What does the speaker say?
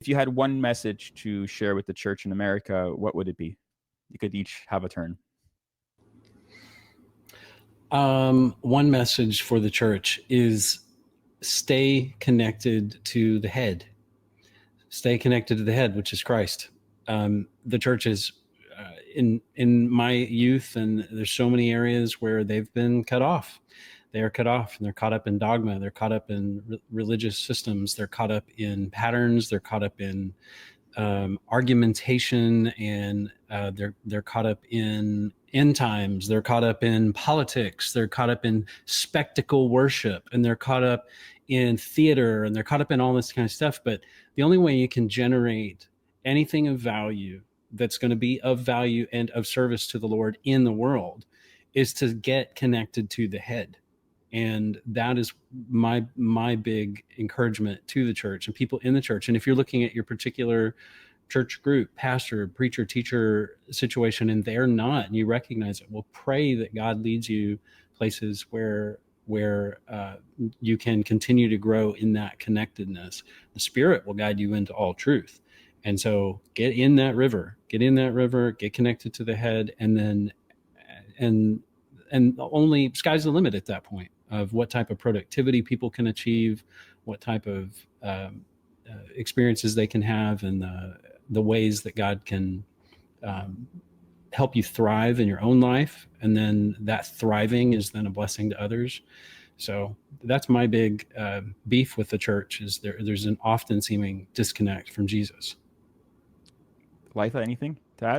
If you had one message to share with the church in America, what would it be? You could each have a turn. One message for the church is stay connected to the head. Stay connected to the head, which is Christ. The church is in my youth, and there's so many areas where they've been cut off. They are cut off, and they're caught up in dogma. They're caught up in religious systems. They're caught up in patterns. They're caught up in argumentation, and they're caught up in end times. They're caught up in politics. They're caught up in spectacle worship, and they're caught up in theater, and they're caught up in all this kind of stuff. But the only way you can generate anything of value that's going to be of value and of service to the Lord in the world is to get connected to the head. And that is my big encouragement to the church and people in the church. And if you're looking at your particular church group, pastor, preacher, teacher situation, and they're not, and you recognize it, well, pray that God leads you places where you can continue to grow in that connectedness. The Spirit will guide you into all truth. And so get in that river, get connected to the head, and then, and only sky's the limit at that point of what type of productivity people can achieve, what type of experiences they can have, and the ways that God can help you thrive in your own life. And then that thriving is then a blessing to others. So that's my big beef with the church, is there's an often seeming disconnect from Jesus. Liza, anything to add?